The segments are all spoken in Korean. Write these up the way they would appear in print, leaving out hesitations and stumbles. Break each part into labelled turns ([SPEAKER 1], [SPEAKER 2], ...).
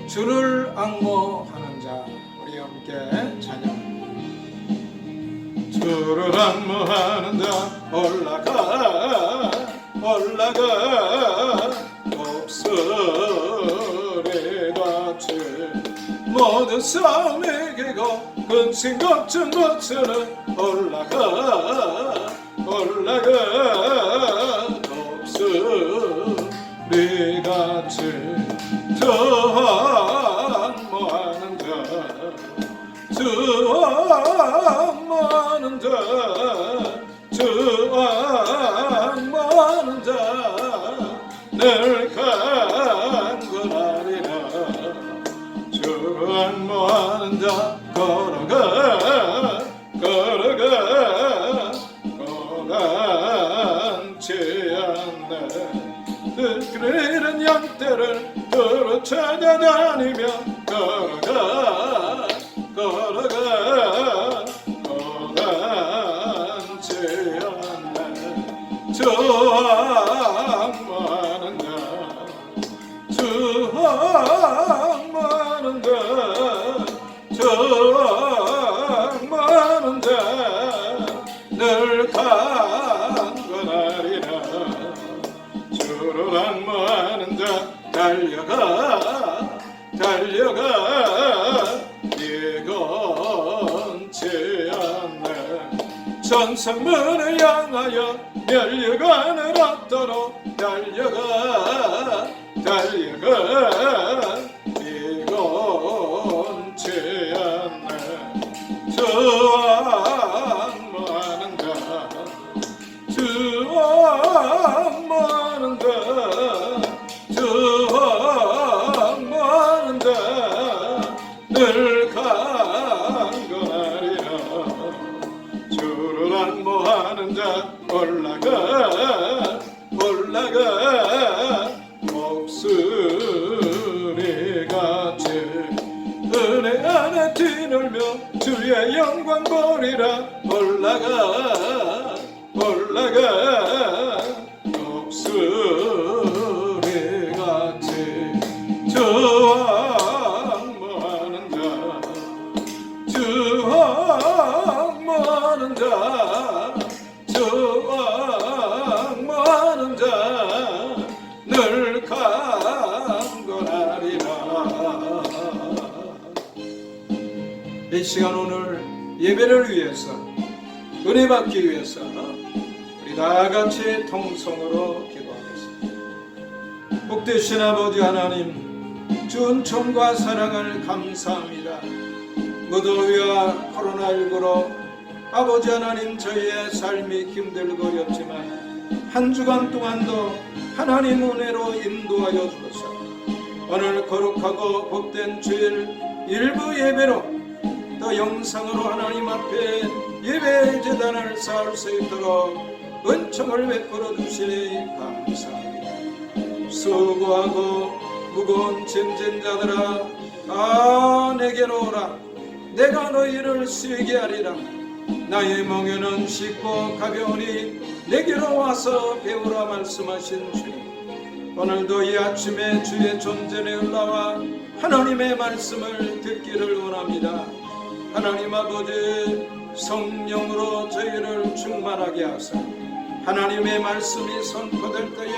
[SPEAKER 1] 주를 앙모하는 자, 우리 함께 찬양. 주를 앙모하는 자 올라가 올라가 목소리같이 모든 싸움 이기고 근심 걱정 벗어나 올라가 올라가 목소리같이 주 앙모하는 자 주 앙모하는 자 주 앙모하는 자 늘 간구하리라. 주 앙모하는 자 걸어가 걸어가 고단치 않네. 그리는 양떼를 두루 찾아다니며 걸어가 걸어가 고단치 않네. 주 앙모하는 자 주 앙모하는 자 주 앙모하는 자 늘 강건하리라. 주를 앙모하는 자 달려가 달려가 예건치 않네. 천성문을 향하여 멸류관을 얻도록 달려가 달려가 예건치 않네. 주 앙모하는 자 주 앙모하는 자 주 앙모하는 자 늘 강건하리라. 주를 앙모하는 자 올라가 올라가 목소리같이 은혜 안에 뒤놀며 주의 영광 보리라. 올라가 올라가 목소리같이 주 앙모하는 자 주 앙모하는 자 주 앙모하는 자 늘 강건하리라. 이 시간 오늘 예배를 위해서 은혜 받기 위해서 우리 다같이 통성으로 기도하겠습니다. 복되신 아버지 하나님, 주 은총과 사랑을 감사합니다. 무더위와 코로나19로 아버지 하나님 저희의 삶이 힘들고 어렵지만 한 주간 동안도 하나님 은혜로 인도하여 주소서. 오늘 거룩하고 복된 주일 일부 예배로 또 영상으로 하나님 앞에 예배 제단을 쌓을 수 있도록 은총을 베풀어 주시니 감사합니다. 수고하고 무거운 짐진 자들아 다 내게로 오라. 내가 너희를 쉬게 하리라. 나의 멍에는 쉽고 가벼우니 내게로 와서 배우라 말씀하신 주님, 오늘도 이 아침에 주의 존전에 올라와 하나님의 말씀을 듣기를 원합니다. 하나님 아버지, 성령으로 저희를 충만하게 하사 하나님의 말씀이 선포될 때에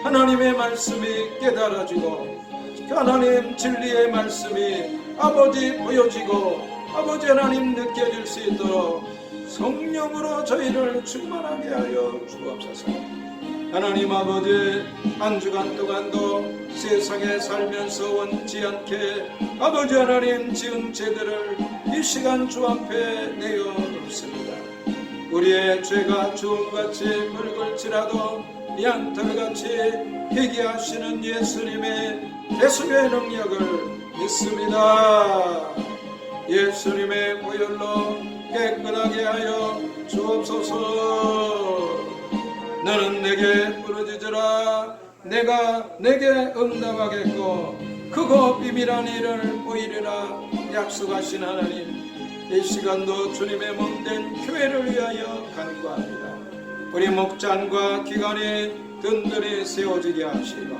[SPEAKER 1] 하나님의 말씀이 깨달아지고 하나님 진리의 말씀이 아버지 보여지고 아버지 하나님 느껴질 수 있도록 성령으로 저희를 충만하게 하여 주옵소서. 하나님 아버지, 한 주간 동안도 세상에 살면서 원치 않게 아버지 하나님 지은 죄들을 이 시간 주 앞에 내어놓습니다. 우리의 죄가 주홍같이 붉을지라도 양털같이 회개하시는 예수님의 대속의 능력을 믿습니다. 예수님의 보혈로 깨끗하게 하여 주옵소서. 너는 내게 부르짖으라. 내가 내게 응답하겠고 크고 비밀한 일을 보이리라 약속하신 하나님, 이 시간도 주님의 몸된 교회를 위하여 간구합니다. 우리 목장과 기관이 든든히 세워지게 하시고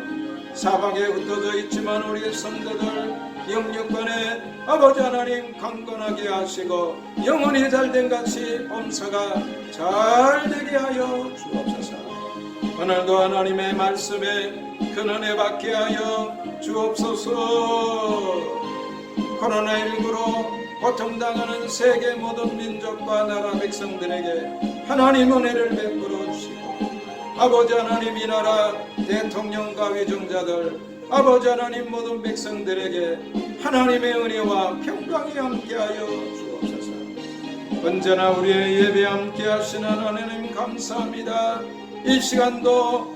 [SPEAKER 1] 사방에 흩어져 있지만 우리의 성도들 영육간에 아버지 하나님 강건하게 하시고 영혼이 잘된 같이 범사가 잘되게 하여 주옵소서. 오늘도 하나님의 말씀에 큰 은혜 받게 하여 주옵소서. 코로나19로 고통당하는 세계 모든 민족과 나라 백성들에게 하나님 은혜를 베풀어 주시고 아버지 하나님 이 나라 대통령과 위정자들 아버지 하나님 모든 백성들에게 하나님의 은혜와 평강이 함께하여 주옵소서. 언제나 우리의 예배 함께 하시는 하나님 감사합니다. 이 시간도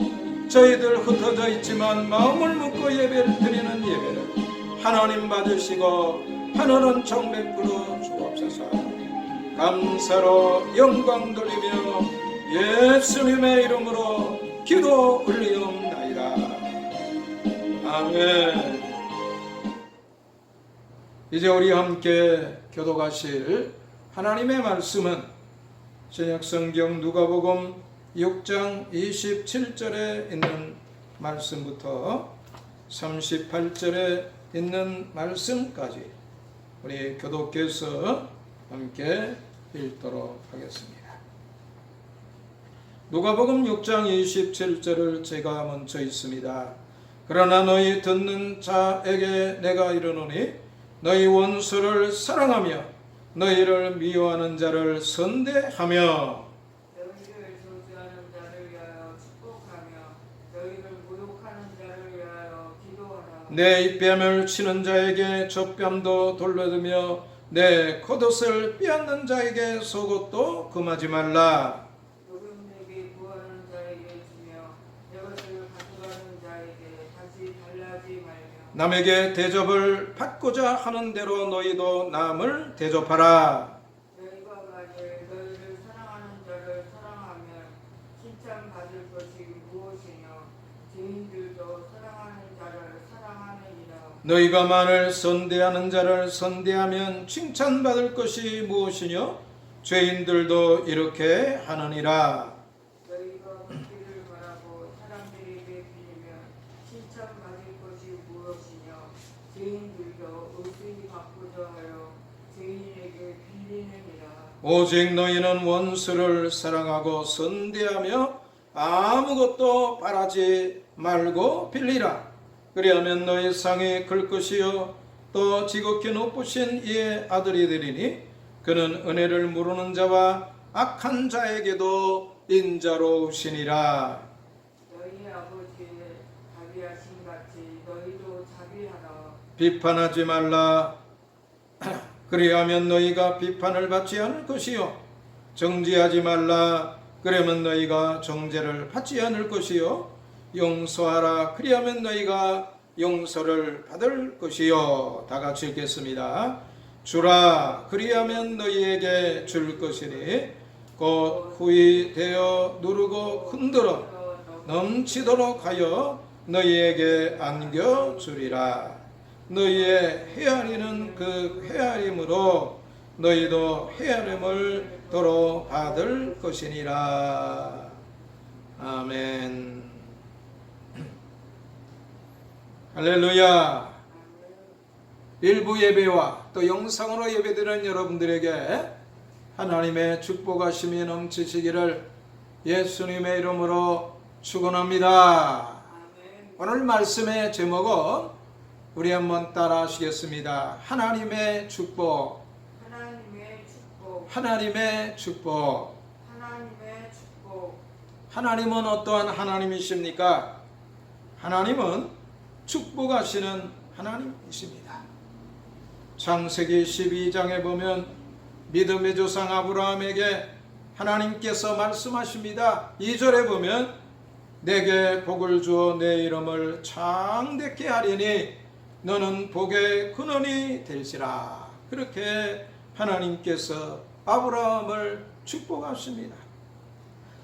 [SPEAKER 1] 저희들 흩어져 있지만 마음을 묶고 예배를 드리는 예배를 하나님 받으시고 하늘은 정 베풀어 주옵소서. 감사로 영광 돌리며 예수님의 이름으로 기도 올리옵나이다. 아멘. 이제 우리 함께 교독하실 하나님의 말씀은 신약성경 누가복음 6장 27절에 있는 말씀부터 38절에 있는 말씀까지 우리 교독께서 함께 읽도록 하겠습니다. 누가복음 6장 27절을 제가 먼저 읽습니다. 그러나 너희 듣는 자에게 내가 이르노니 너희 원수를 사랑하며 너희를 미워하는 자를 선대하며
[SPEAKER 2] 너희를 저주하는 자를 위하여 축복하며 너희를 모욕하는 자를 위하여 기도하라.
[SPEAKER 1] 내 입뺨을 치는 자에게 젖뺨도 돌려주며 내 겉옷을 빼앗는 자에게 속옷도 금하지 말라.
[SPEAKER 2] 노름내게 구하는 자에게 주며 내 것을 가져가는 자에게 다시 달라지 말며
[SPEAKER 1] 남에게 대접을 받고자 하는 대로 너희도 남을 대접하라.
[SPEAKER 2] 너희가 만일 너희를 사랑하는 자를 사랑하면 칭찬받을 것이 무엇이냐. 죄인들도 사랑하는 자를 사랑하느니라.
[SPEAKER 1] 너희가 만일 선대하는 자를 선대하면 칭찬받을 것이 무엇이뇨? 죄인들도 이렇게 하느니라.
[SPEAKER 2] 너희가 받기를 바라고 사람들에게 빌리면 칭찬받을 것이 무엇이냐. 죄인들도 의심이 받고자 하여 죄인에게 빌리느니라.
[SPEAKER 1] 오직 너희는 원수를 사랑하고 선대하며 아무것도 바라지 말고 빌리라. 그리하면 너희 상이 클 것이요 또 지극히 높으신 이의 아들이 되리니 그는 은혜를 모르는 자와 악한 자에게도 인자로우시니라.
[SPEAKER 2] 너희 아버지의 자비하신 같이 너희도 자비하라.
[SPEAKER 1] 비판하지 말라. 그리하면 너희가 비판을 받지 않을 것이요 정죄하지 말라. 그러면 너희가 정죄를 받지 않을 것이요 용서하라. 그리하면 너희가 용서를 받을 것이요. 다 같이 읽겠습니다. 주라. 그리하면 너희에게 줄 것이니 곧 후히 되어 누르고 흔들어 넘치도록 하여 너희에게 안겨주리라. 너희의 헤아리는 그 헤아림으로 너희도 헤아림을 도로 받을 것이니라. 아멘. 할렐루야. 일부 예배와 또 영상으로 예배드리는 여러분들에게 하나님의 축복하심이 넘치시기를 예수님의 이름으로 축원합니다. 오늘 말씀의 제목은 우리 한번 따라 하시겠습니다. 하나님의 축복.
[SPEAKER 2] 하나님의 축복.
[SPEAKER 1] 하나님의 축복.
[SPEAKER 2] 하나님의 축복.
[SPEAKER 1] 하나님은 어떠한 하나님이십니까? 하나님은 축복하시는 하나님이십니다. 창세기 12장에 보면 믿음의 조상 아브라함에게 하나님께서 말씀하십니다. 2절에 보면 내게 복을 주어 내 이름을 창대케 하리니 너는 복의 근원이 될지라. 그렇게 하나님께서 아브라함을 축복하십니다.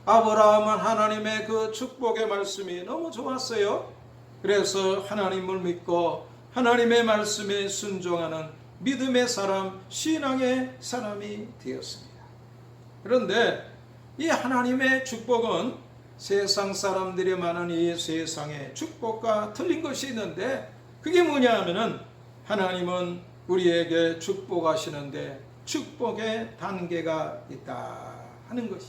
[SPEAKER 1] 아브라함은 하나님의 그 축복의 말씀이 너무 좋았어요. 그래서 하나님을 믿고 하나님의 말씀에 순종하는 믿음의 사람, 신앙의 사람이 되었습니다. 그런데 이 하나님의 축복은 세상 사람들이 많은 이 세상에 축복과 틀린 것이 있는데, 그게 뭐냐 하면은 하나님은 우리에게 축복하시는데 축복의 단계가 있다 하는 것이.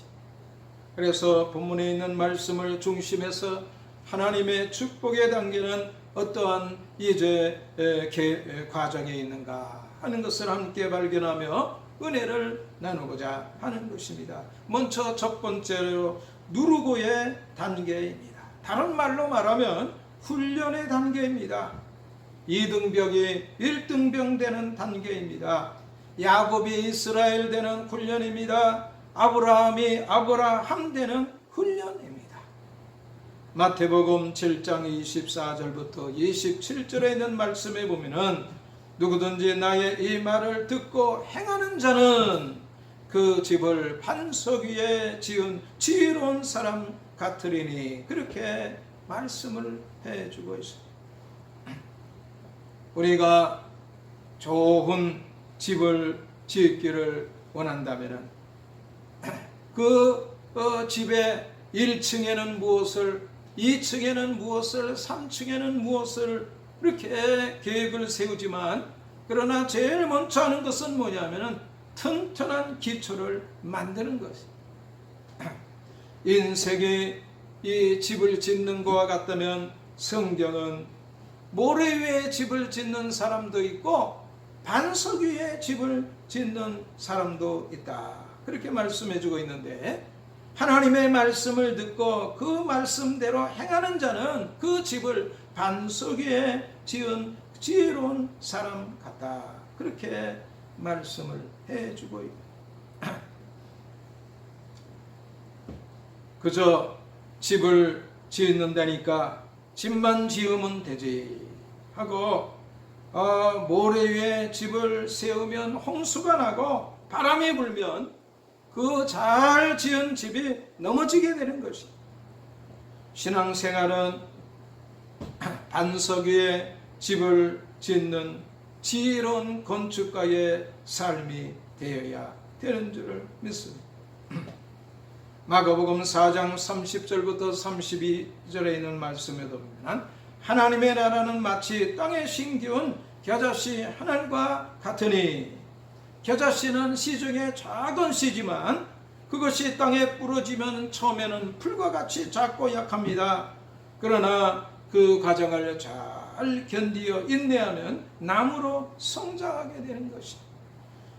[SPEAKER 1] 그래서 본문에 있는 말씀을 중심해서 하나님의 축복의 단계는 어떠한 이제 과정에 있는가 하는 것을 함께 발견하며 은혜를 나누고자 하는 것입니다. 먼저 첫 번째로 누르고의 단계입니다. 다른 말로 말하면 훈련의 단계입니다. 2등병이 1등병 되는 단계입니다. 야곱이 이스라엘 되는 훈련입니다. 아브라함이 아브라함 되는 훈련입니다. 마태복음 7장 24절부터 27절에 있는 말씀에 보면은 누구든지 나의 이 말을 듣고 행하는 자는 그 집을 반석 위에 지은 지혜로운 사람 같으리니, 그렇게 말씀을 해주고 있습니다. 우리가 좋은 집을 짓기를 원한다면 그 집의 1층에는 무엇을, 2층에는 무엇을, 3층에는 무엇을 이렇게 계획을 세우지만, 그러나 제일 먼저 하는 것은 뭐냐면은 튼튼한 기초를 만드는 것이. 인생이 이 집을 짓는 것과 같다면 성경은 모래 위에 집을 짓는 사람도 있고 반석 위에 집을 짓는 사람도 있다, 그렇게 말씀해 주고 있는데, 하나님의 말씀을 듣고 그 말씀대로 행하는 자는 그 집을 반석 위에 지은 지혜로운 사람 같다, 그렇게 말씀을 해주고 있다. 그저 집을 짓는다니까 집만 지으면 되지 하고 모래 위에 집을 세우면 홍수가 나고 바람이 불면 그 잘 지은 집이 넘어지게 되는 것이. 신앙생활은 반석 위에 집을 짓는 지혜로운 건축가의 삶이 되어야 되는 줄을 믿습니다. 마가복음 4장 30절부터 32절에 있는 말씀에 보면 하나님의 나라는 마치 땅에 심기운 겨자씨 하늘과 같으니, 겨자씨는 씨 중에 작은 씨지만 그것이 땅에 부러지면 처음에는 풀과 같이 작고 약합니다. 그러나 그 과정을 잘 견디어 인내하면 나무로 성장하게 되는 것입니다.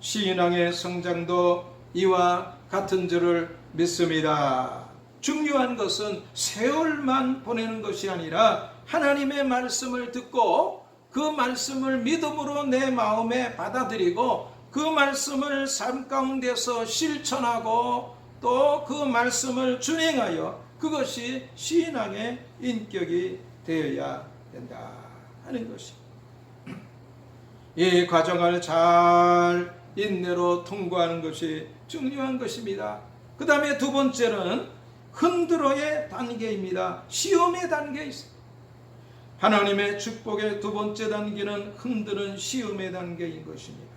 [SPEAKER 1] 신앙의 성장도 이와 같은 줄을 믿습니다. 중요한 것은 세월만 보내는 것이 아니라 하나님의 말씀을 듣고 그 말씀을 믿음으로 내 마음에 받아들이고 그 말씀을 삶 가운데서 실천하고 또 그 말씀을 준행하여 그것이 신앙의 인격이 되어야 된다 하는 것이. 이 과정을 잘 인내로 통과하는 것이 중요한 것입니다. 그 다음에 두 번째는 흔들어의 단계입니다. 시험의 단계에 있습니다. 하나님의 축복의 두 번째 단계는 흔드는 시험의 단계인 것입니다.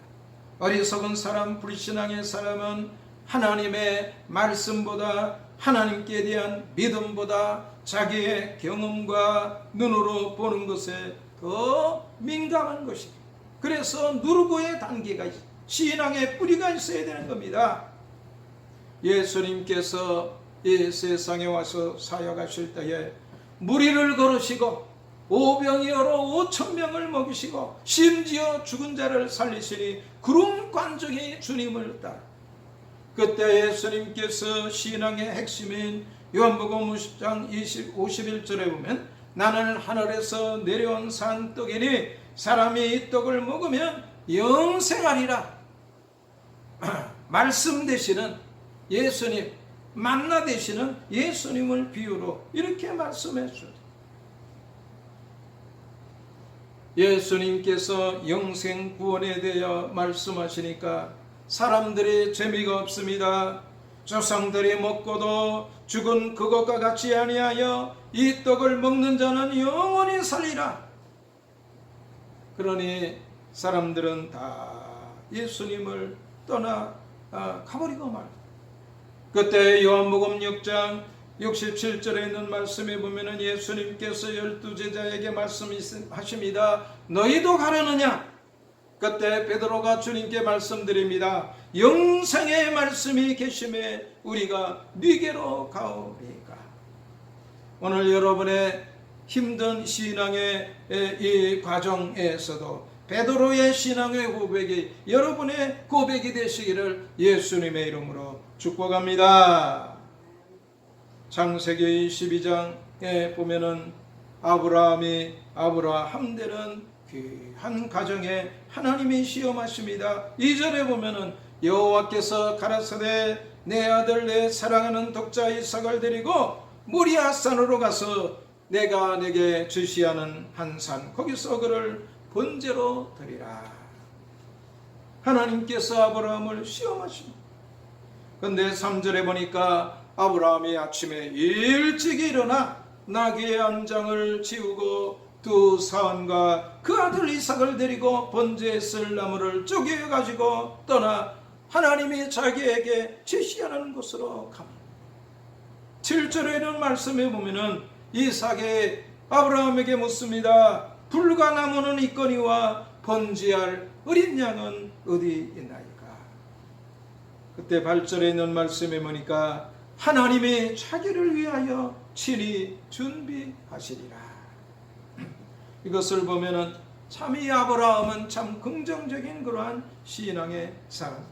[SPEAKER 1] 어리석은 사람, 불신앙의 사람은 하나님의 말씀보다 하나님께 대한 믿음보다 자기의 경험과 눈으로 보는 것에 더 민감한 것입니다. 그래서 누르고의 단계가 있습니다. 신앙의 뿌리가 있어야 되는 겁니다. 예수님께서 이 세상에 와서 사역하실 때에 무리를 걸으시고 오병이어로 5,000명을 먹이시고 심지어 죽은 자를 살리시니 그런 관중이 주님을 따라. 그때 예수님께서 신앙의 핵심인 요한복음 50장 51절에 보면 나는 하늘에서 내려온 산떡이니 사람이 이 떡을 먹으면 영생하리라. 말씀 되시는 예수님, 만나 되시는 예수님을 비유로 이렇게 말씀해 주셨다. 예수님께서 영생 구원에 대하여 말씀하시니까 사람들이 재미가 없습니다. 조상들이 먹고도 죽은 그것과 같이 아니하여 이 떡을 먹는 자는 영원히 살리라. 그러니 사람들은 다 예수님을 떠나 가버리고 말다. 그때 요한복음 6장 67절에 있는 말씀에 보면은 예수님께서 12제자에게 말씀하십니다. 너희도 가려느냐? 그때 베드로가 주님께 말씀드립니다. 영생의 말씀이 계심에 우리가 네게로 가오리까. 오늘 여러분의 힘든 신앙의 이 과정에서도 베드로의 신앙의 고백이 여러분의 고백이 되시기를 예수님의 이름으로 축복합니다. 창세기 12장에 보면은 아브라함 되는 귀한 가정에 하나님이 시험하십니다. 2절에 보면은 여호와께서 가라사대 내 아들 내 사랑하는 독자 이삭을 데리고 모리아 산으로 가서 내가 내게 지시하는 한 산 거기서 그를 번제로 드리라. 하나님께서 아브라함을 시험하십니다. 그런데 3절에 보니까 아브라함이 아침에 일찍 일어나 나귀의 안장을 지우고 두 사원과 그 아들 이삭을 데리고 번제에 쓸 나무를 쪼개 가지고 떠나 하나님이 자기에게 지시하는 곳으로 갑니다. 7절에 있는 말씀에 보면은 이삭이 아브라함에게 묻습니다. 불과 나무는 있거니와 번제할 어린 양은 어디 있나이까? 그때 8절에 있는 말씀에 보니까 하나님이 자기를 위하여 친히 준비하시리라. 이것을 보면은 참 이 아브라함은 참 긍정적인 그러한 신앙의 사람.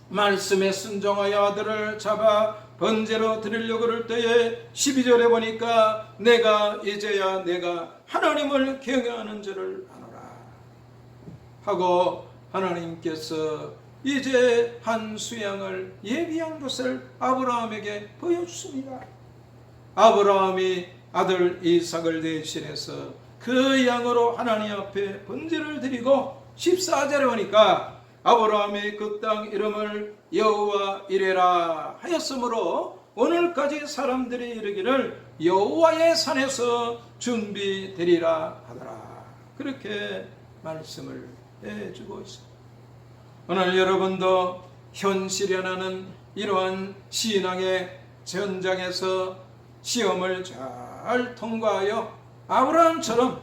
[SPEAKER 1] 말씀에 순종하여 아들을 잡아 번제로 드리려고 할 때에 12절에 보니까 내가 이제야 내가 하나님을 경외하는 줄을 아노라 하고 하나님께서 이제 한 수양을 예비한 것을 아브라함에게 보여주십니다. 아브라함이 아들 이삭을 대신해서 그 양으로 하나님 앞에 번제를 드리고 14절에 보니까 아브라함이 그 땅 이름을 여호와 이레라 하였으므로 오늘까지 사람들이 이르기를 여호와의 산에서 준비되리라 하더라. 그렇게 말씀을 해주고 있습니다. 오늘 여러분도 현실이라는 이러한 신앙의 전장에서 시험을 잘 통과하여 아브라함처럼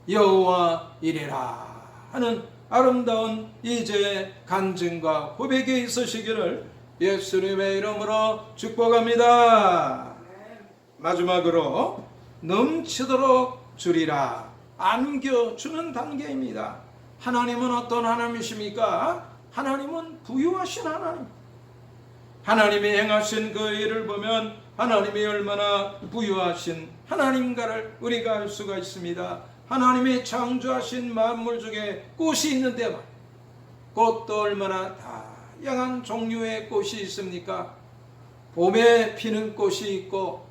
[SPEAKER 1] 여호와 이레라 하는 아름다운 이제의 간증과 고백이 있으시기를 예수님의 이름으로 축복합니다. 마지막으로 넘치도록 주리라 안겨주는 단계입니다. 하나님은 어떤 하나님이십니까? 하나님은 부유하신 하나님. 하나님이 행하신 그 일을 보면 하나님이 얼마나 부유하신 하나님가를 우리가 알 수가 있습니다. 하나님이 창조하신 만물 중에 꽃이 있는데 꽃도 얼마나 다양한 종류의 꽃이 있습니까? 봄에 피는 꽃이 있고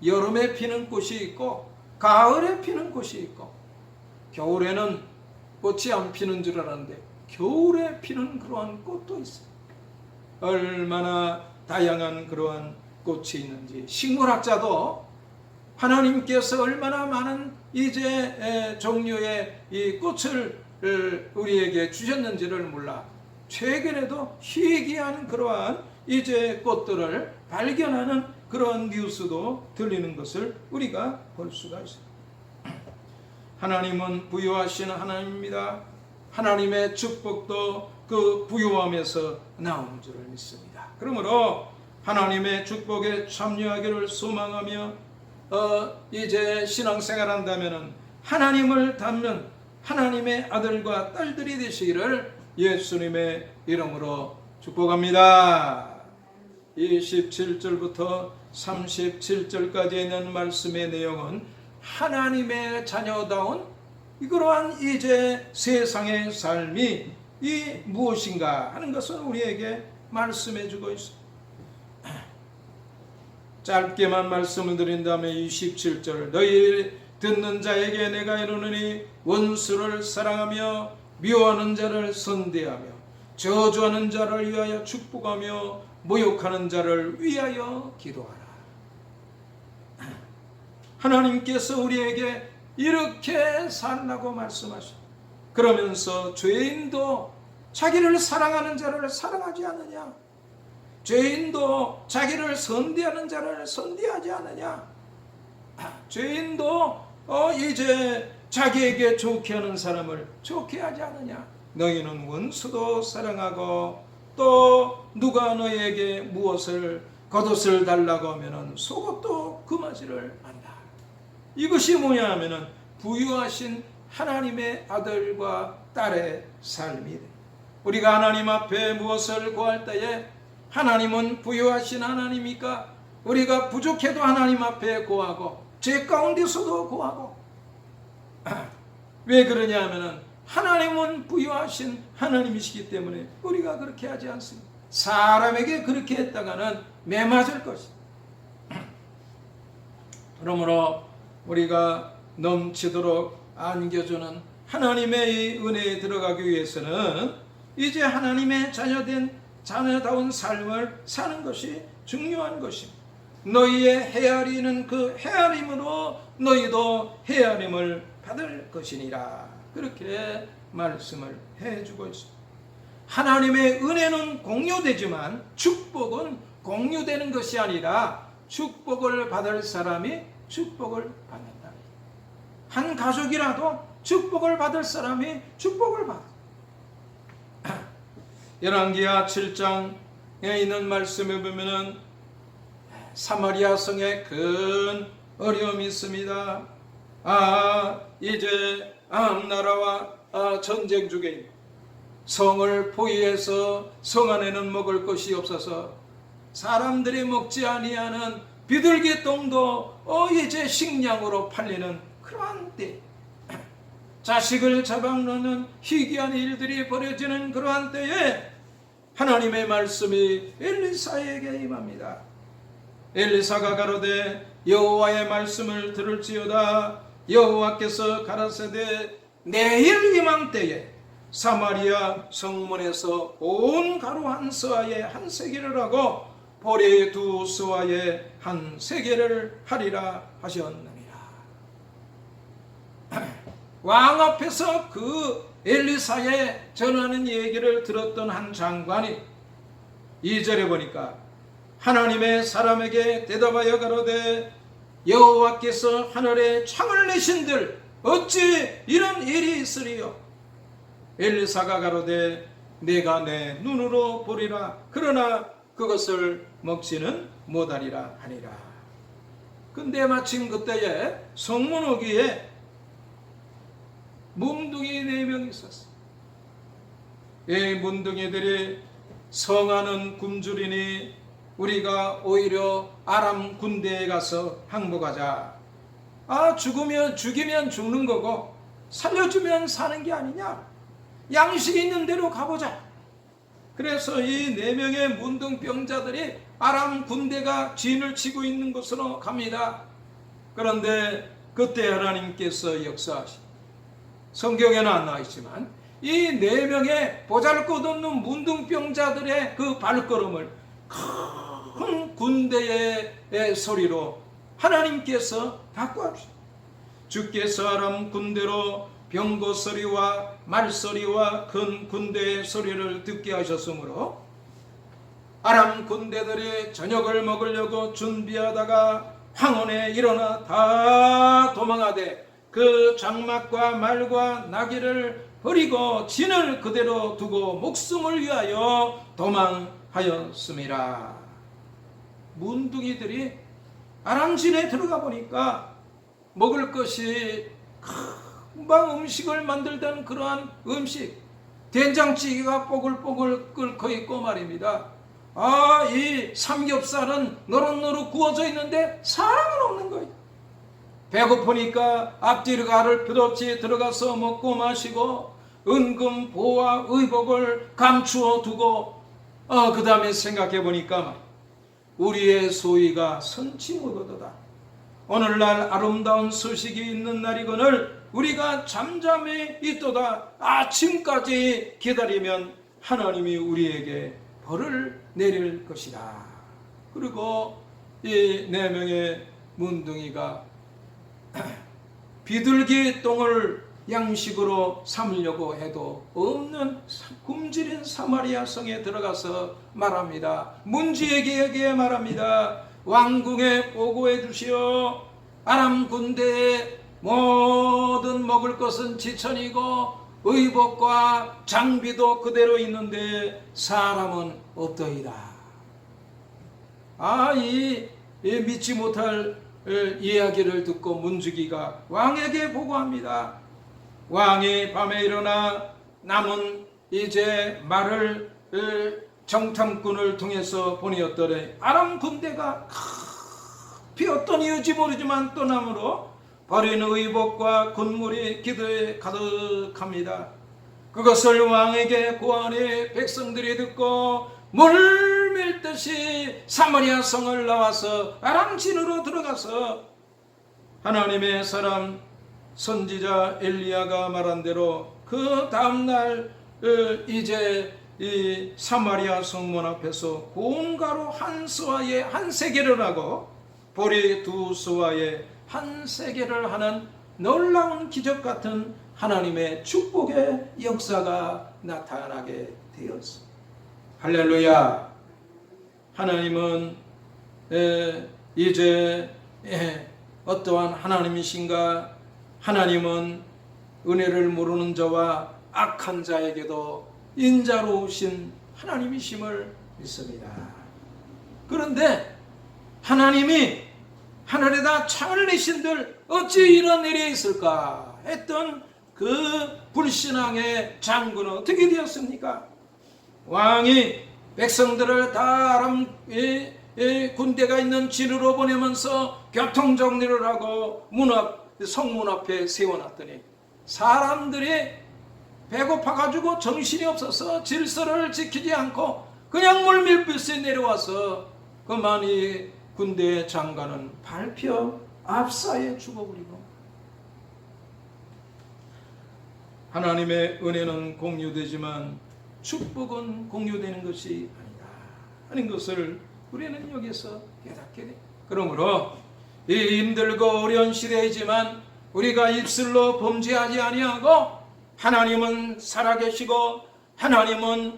[SPEAKER 1] 여름에 피는 꽃이 있고 가을에 피는 꽃이 있고 겨울에는 꽃이 안 피는 줄 알았는데 겨울에 피는 그러한 꽃도 있어요. 얼마나 다양한 그러한 꽃이 있는지 식물학자도 하나님께서 얼마나 많은 이제 종류의 이 꽃을 우리에게 주셨는지를 몰라 최근에도 희귀한 그러한 이제 꽃들을 발견하는 그러한 뉴스도 들리는 것을 우리가 볼 수가 있습니다. 하나님은 부유하신 하나님입니다. 하나님의 축복도 그 부유함에서 나오는 줄을 믿습니다. 그러므로 하나님의 축복에 참여하기를 소망하며 이제 신앙생활 한다면 하나님을 닮는 하나님의 아들과 딸들이 되시기를 예수님의 이름으로 축복합니다. 27절부터 37절까지 있는 말씀의 내용은 하나님의 자녀다운 그러한 이제 세상의 삶이 이 무엇인가 하는 것을 우리에게 말씀해 주고 있습니다. 짧게만 말씀을 드린다면 27절 너희 듣는 자에게 내가 이르노니 원수를 사랑하며 미워하는 자를 선대하며 저주하는 자를 위하여 축복하며 모욕하는 자를 위하여 기도하라. 하나님께서 우리에게 이렇게 살라고 말씀하십니다. 그러면서 죄인도 자기를 사랑하는 자를 사랑하지 않느냐? 죄인도 자기를 선대하는 자를 선대하지 않느냐? 죄인도 이제 자기에게 좋게 하는 사람을 좋게 하지 않느냐? 너희는 원수도 사랑하고 또 누가 너희에게 무엇을 겉옷을 달라고 하면은 속옷도 금하지를 않다. 이것이 뭐냐 하면은 부유하신 하나님의 아들과 딸의 삶이 돼. 우리가 하나님 앞에 무엇을 구할 때에 하나님은 부유하신 하나님이니까 우리가 부족해도 하나님 앞에 구하고 죄 가운데서도 구하고 왜 그러냐 하면은 하나님은 부유하신 하나님이시기 때문에 우리가 그렇게 하지 않습니다. 사람에게 그렇게 했다가는 매맞을 것이다. 그러므로 우리가 넘치도록 안겨주는 하나님의 이 은혜에 들어가기 위해서는 이제 하나님의 자녀다운 삶을 사는 것이 중요한 것입니다. 너희의 헤아리는 그 헤아림으로 너희도 헤아림을 받을 것이니라. 그렇게 말씀을 해주고 있습니다. 하나님의 은혜는 공유되지만 축복은 공유되는 것이 아니라 축복을 받을 사람이 축복을 받는다. 한 가족이라도 축복을 받을 사람이 축복을 받아. 열왕기하 7장에 있는 말씀에 보면은 사마리아 성에 큰 어려움이 있습니다. 이제 암나라와 전쟁 중에 성을 포위해서 성 안에는 먹을 것이 없어서 사람들이 먹지 아니하는 비둘기 똥도 이제 식량으로 팔리는 그러한 때, 자식을 잡아먹는 희귀한 일들이 벌어지는 그러한 때에 하나님의 말씀이 엘리사에게 임합니다. 엘리사가 가로되 여호와의 말씀을 들을지어다. 여호와께서 가라사대 내일 이맘때에 사마리아 성문에서 온 가루 한 서아에 한 세겔을 하고 보리 두 서아에 한 세겔을 하리라 하셨느니라. 왕 앞에서 그 엘리사의 전하는 얘기를 들었던 한 장관이 2절에 보니까 하나님의 사람에게 대답하여 가로되 여호와께서 하늘에 창을 내신들 어찌 이런 일이 있으리요? 엘리사가 가로되 내가 내 눈으로 보리라. 그러나 그것을 먹지는 못하리라 하니라. 근데 마침 그때에 성문 어귀에 문둥이 4명이 있었어. 이 문둥이들이 성하는 굶주리니 우리가 오히려 아람 군대에 가서 항복하자. 죽이면 죽는 거고 살려주면 사는 게 아니냐. 양식 있는 대로 가보자. 그래서 이 4명의 문둥병자들이 아람 군대가 진을 치고 있는 곳으로 갑니다. 그런데 그때 하나님께서 역사하시. 성경에는 안 나와 있지만 이 4명의 보잘것없는 문둥병자들의 그 발걸음을 큰 군대의 소리로 하나님께서 바꿔주시오. 주께서 아람 군대로 병거 소리와 말소리와 큰 군대의 소리를 듣게 하셨으므로 아람 군대들이 저녁을 먹으려고 준비하다가 황혼에 일어나 다 도망하되 그 장막과 말과 나귀를 버리고 진을 그대로 두고 목숨을 위하여 도망하였습니다. 문둥이들이 아람진에 들어가 보니까 먹을 것이 금방 음식을 만들던 그러한 음식, 된장찌개가 뽀글뽀글 끓고 있고 말입니다. 이 삼겹살은 노릇노릇 구워져 있는데 사람은 없는 거예요. 배고프니까 앞뒤로 가를 필요 없이 들어가서 먹고 마시고 은금 보화 의복을 감추어 두고 그 다음에 생각해 보니까 우리의 소위가 선치 못하도다. 오늘날 아름다운 소식이 있는 날이거늘 우리가 잠잠히 있도다. 아침까지 기다리면 하나님이 우리에게 벌을 내릴 것이다. 그리고 이 4명의 문둥이가 비둘기 똥을 양식으로 삼으려고 해도 없는 굶주린 사마리아 성에 들어가서 말합니다. 문지에게 말합니다. 왕궁에 보고해 주시오. 아람 군대의 모든 먹을 것은 지천이고 의복과 장비도 그대로 있는데 사람은 없더이다. 이 믿지 못할 이야기를 듣고 문지기가 왕에게 보고합니다. 왕이 밤에 일어나 남은 이제 말을 정탐꾼을 통해서 보내었더니 아람 군대가 급히 어떤 이유인지 모르지만 떠남으로 버린 의복과 군물이 기도에 가득합니다. 그것을 왕에게 고하니 백성들이 듣고 물밀듯이 사마리아 성을 나와서 아람 진으로 들어가서 하나님의 사람 선지자 엘리야가 말한 대로 그 다음날 이제 이 사마리아 성문 앞에서 고운가루 한 스와에 한 세겔을 하고 보리 두 스와에 한 세겔을 하는 놀라운 기적 같은 하나님의 축복의 역사가 나타나게 되었습니다. 할렐루야. 하나님은 이제 어떠한 하나님이신가? 하나님은 은혜를 모르는 자와 악한 자에게도 인자로우신 하나님이심을 믿습니다. 그런데 하나님이 하늘에다 창을 내신들 어찌 이런 일이 있을까 했던 그 불신앙의 장군은 어떻게 되었습니까? 왕이 백성들을 다 아람 군대가 있는 진으로 보내면서 교통정리를 하고 성문 앞에 세워놨더니 사람들이 배고파가지고 정신이 없어서 질서를 지키지 않고 그냥 물밀듯이 내려와서 그만 이 군대 장관은 밟혀 압사해 죽어버리고. 하나님의 은혜는 공유되지만 축복은 공유되는 것이 아니다 하는 것을 우리는 여기서 깨닫게 돼. 그러므로 이 힘들고 어려운 시대이지만 우리가 입술로 범죄하지 아니하고 하나님은 살아계시고 하나님은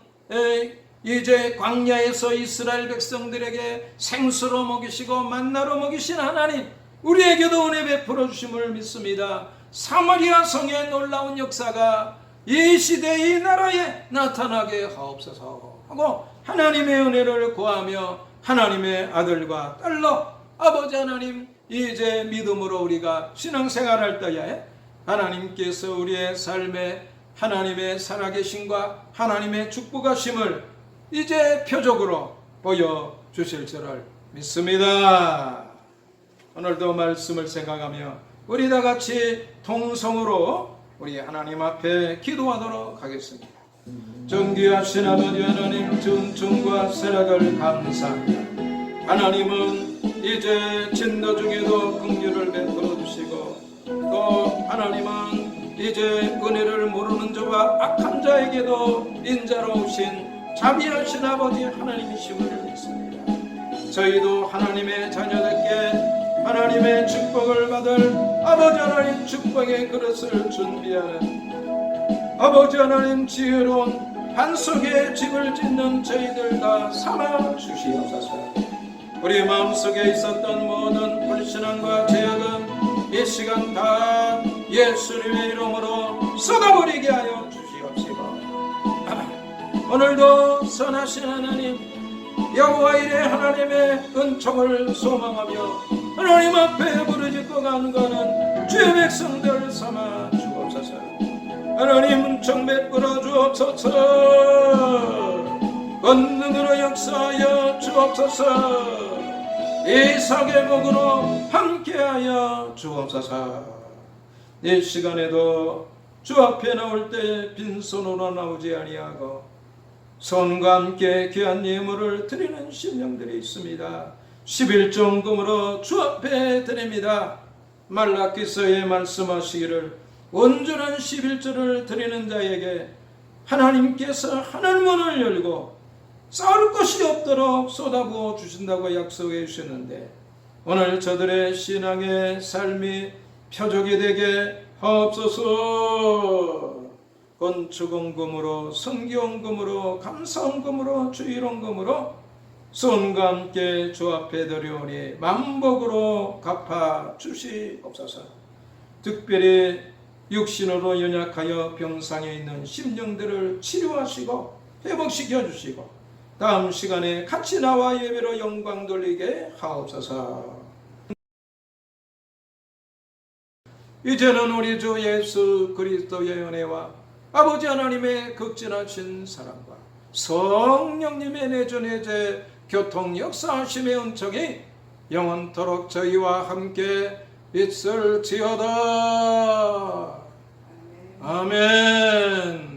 [SPEAKER 1] 이제 광야에서 이스라엘 백성들에게 생수로 먹이시고 만나로 먹이신 하나님, 우리에게도 은혜 베풀어 주심을 믿습니다. 사마리아 성의 놀라운 역사가 이 시대 이 나라에 나타나게 하옵소서 하고 하나님의 은혜를 구하며 하나님의 아들과 딸로 아버지 하나님, 이제 믿음으로 우리가 신앙생활할 때에 하나님께서 우리의 삶에 하나님의 살아계심과 하나님의 축복하심을 이제 표적으로 보여주실 줄을 믿습니다. 오늘도 말씀을 생각하며 우리 다 같이 통성으로 우리 하나님 앞에 기도하도록 하겠습니다. 존귀하신 아버지 하나님, 전충과 세락을 감사합니다. 하나님은 이제 진노 중에도 긍휼을 베풀어 주시고 또 하나님은 이제 은혜를 모르는 자와 악한 자에게도 인자로우신 자비하신 아버지 하나님이심을 믿습니다. 저희도 하나님의 자녀들께 하나님의 축복을 받을 아버지 하나님 축복의 그릇을 준비하는 아버지 하나님 지혜로운 반석에 집을 짓는 저희들 다 삼아 주시옵소서. 우리 마음속에 있었던 모든 불신앙과 죄악은 이 시간 다 예수님의 이름으로 쏟아버리게 하여 주시옵시고, 오늘도 선하신 하나님 여호와 이레 하나님의 은총을 소망하며 하나님 앞에 부르짖고 간구하는 주의 백성들 삼아 주옵소서. 하나님 은총 베풀어 주옵소서. 권능으로 역사하여 주옵소서. 이 사계복으로 함께하여 주옵소서. 이 시간에도 주 앞에 나올 때 빈손으로 나오지 아니하고 손과 함께 귀한 예물을 드리는 심령들이 있습니다. 11종금으로 주 앞에 드립니다. 말라기서에 말씀하시기를 온전한 11조를 드리는 자에게 하나님께서 하늘문을 열고 쌓을 것이 없도록 쏟아부어 주신다고 약속해 주셨는데, 오늘 저들의 신앙의 삶이 표적이 되게 하옵소서. 건축원금으로, 성기원금으로, 감사원금으로, 주일원금으로 손과 함께 주 앞에 드려오니 만복으로 갚아 주시옵소서. 특별히 육신으로 연약하여 병상에 있는 심령들을 치료하시고 회복시켜 주시고 다음 시간에 같이 나와 예배로 영광 돌리게 하옵소서. 이제는 우리 주 예수 그리스도의 은혜와 아버지 하나님의 극진하신 사랑과 성령님의 내주내제 교통 역사하심의 은총이 영원토록 저희와 함께 있을지어다. 아멘.